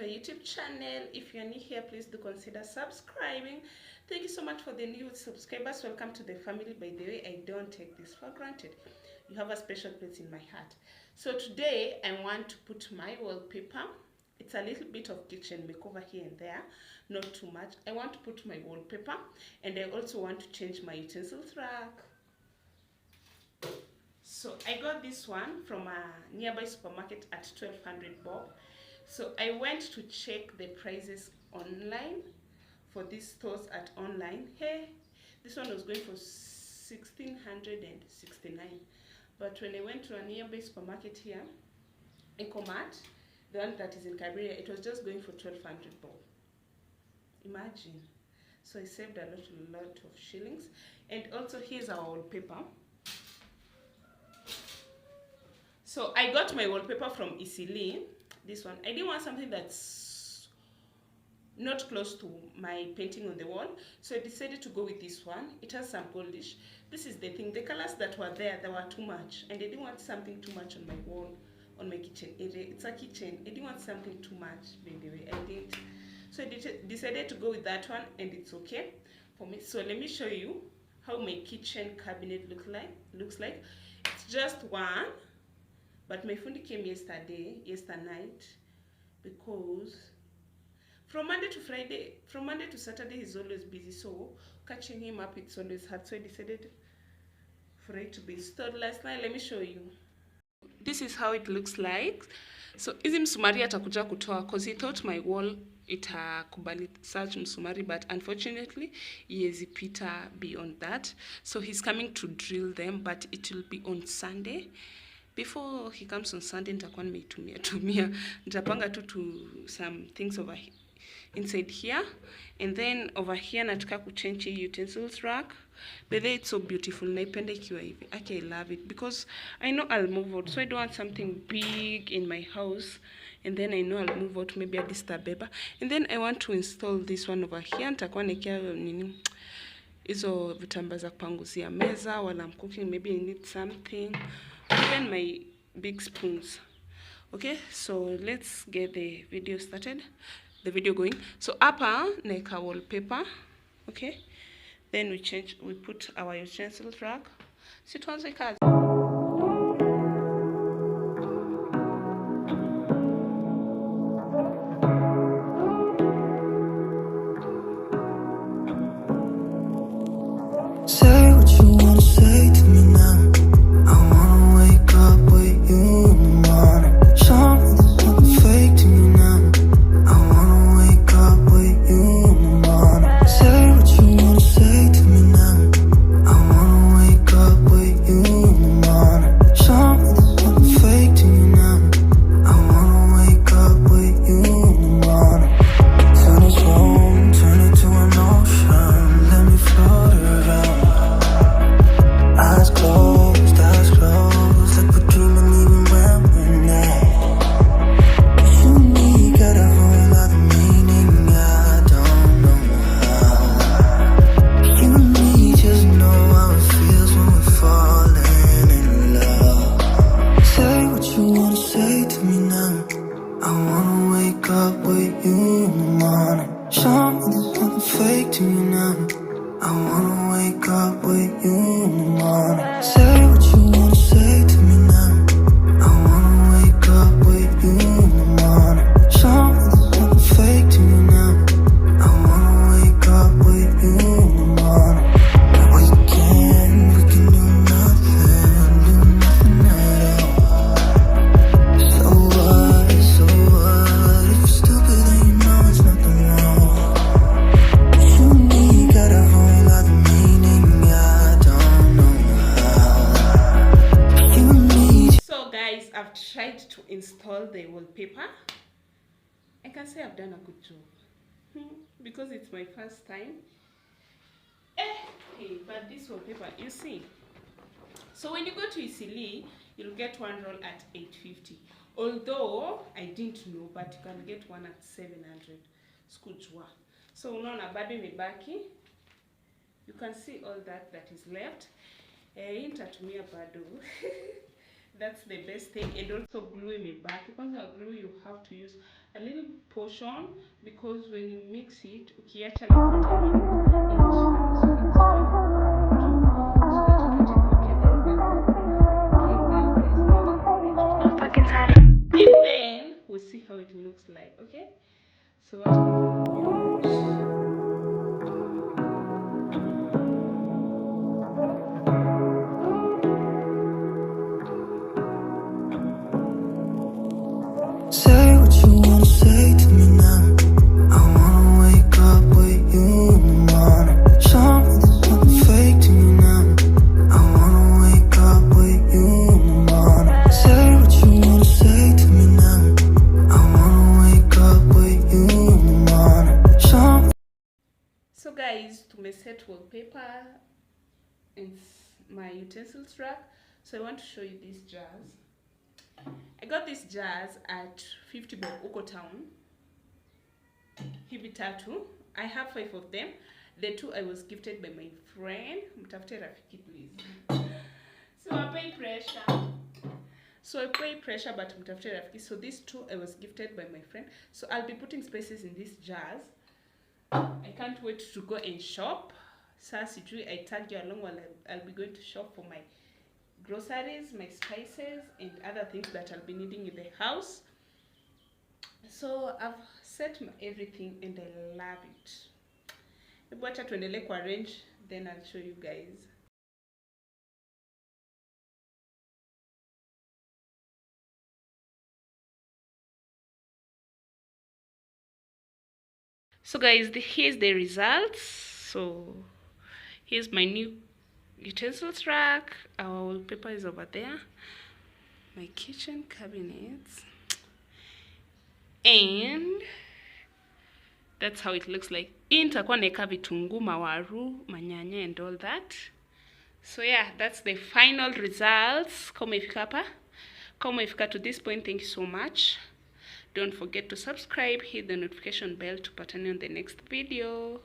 my YouTube channel. If you're new here, please do consider subscribing. Thank you so much for the new subscribers. Welcome to the family. By the way, I don't take this for granted. You have a special place in my heart. So today I want to put my wallpaper. It's a little bit of kitchen makeover here and there, not too much. I want to put my wallpaper, and I also want to change my utensils rack. So I got this one from a nearby supermarket at 1200 bob. So I went to check the prices online for these stores at online. Hey, this one was going for 1669, but when I went to a nearby supermarket here, Ecomart, the one that is in Cabrera, it was just going for 1200 bob. Imagine. So I saved a lot of shillings. And also here's our wallpaper. So I got my wallpaper from Utensil. This one, I didn't want something that's not close to my painting on the wall, so I decided to go with this one. It has some goldish. This is the thing, the colors that were there, they were too much, and I didn't want something too much on my wall, on my kitchen area. It's a kitchen. I didn't want something too much, by the way. I didn't. So I decided to go with that one, and it's okay for me. So let me show you how my kitchen cabinet looks like. It's just one. But my fundi came yesterday night, because from Monday to Saturday he's always busy, so catching him up it's always hard. So I decided for it to be installed last night. Let me show you. This is how it looks like. So hizi msumari atakuja kutoa, because he thought my wall itakubali such msumari, but unfortunately yezi pita beyond that. So he's coming to drill them, but it will be on Sunday. Before he comes on Sunday, nitakuwa nimeitumia. Nitapanga tu some things over inside here, and then over here nataka kuchange utensils rack. But it's so beautiful. Naipenda ikiwa hivi. Okay, I love it because I know I'll move out. So I don't want something big in my house, and then I know I'll move out maybe at this tabeba. And then I want to install this one over here. Nitakuwa nekia nini hizo vitamba za kupanguzia meza while I'm cooking. Maybe I need something. Even my big spoons. Okay, so let's get the video started, the video going. So hapa naeka wallpaper. Okay, then we put our utensil rack. Si tuanze kazi. Say what you wanna say to me now. I wanna wake up with you in the morning. Show me there's nothing fake to me now. I wanna wake up with you in the morning. Say what you wanna say to me now. I wanna wake up with you in the morning. Show me there's nothing fake to me now. I wanna wake up with you in the morning. Turn this room, turn it to an ocean. Let me float around. Eyes closed, like we're dreaming even when we're not. You and me got a whole lot of meaning, I don't know how. You and me just know how it feels when we're falling in love. Say what you wanna say to me now. I wanna wake up with you in the morning. Show me there's nothing fake to me now. I wanna wake up with you in the morning. Say what you wanna say to me now. I wanna wake up with you in the morning. Show me there's nothing fake to me now. I wanna wake up with you in the morning. We can do nothing at all. So what, if you're stupid then you know it's nothing wrong. You and me got a whole lot of meaning, I don't know how. You and me. So guys, I've tried to install the wallpaper. I can say I've done a good job, because it's my first time. Hey, but this wallpaper, you see. So when you go to Utensil, you'll get one roll at 850. Although I didn't know, but you can get one at 700. Skujwa. So unaona bado imebaki. You can see all that is left. Nitatumia bado. That's the best thing. And also glue imebaki. Kwanza glue you have to use a little portion, because when you mix it, ukiacha like and then we'll see how it looks like. Okay, so say what you wanna say to me now. I wanna wake up with you in the morning. Show me there's nothing fake to me now. I wanna wake up with you in the morning. Say what you wanna say to me now. I wanna wake up with you in the morning. Show me. So guys, tumeset wallpaper in my utensils rack. So I want to show you these jars. I got these jars at 50 bob uko town. Hivi tatu. I have 5 of them. The 2 I was gifted by my friend. Mtafute rafiki please. So I pay pressure. But mtafute rafiki. So these 2 I was gifted by my friend. So I'll be putting spices in these jars. I can't wait to go and shop. Sasa sijui I tag you along while I'll be going to shop for my groceries, my spices, and other things that I'll be needing in the house. So I've set everything and I love it. Hebu acha tuendelee ku arrange, then I'll show you guys. So guys, here's the results. So here's my new utensils rack. Our wallpaper is over there. My kitchen cabinets. And that's how it looks like. Nitakuwa naeka vitunguu, mawaru, manyanya and all that. So yeah, that's the final results. Kama umefika to this point, thank you so much. Don't forget to subscribe, hit the notification bell to patani on the next video.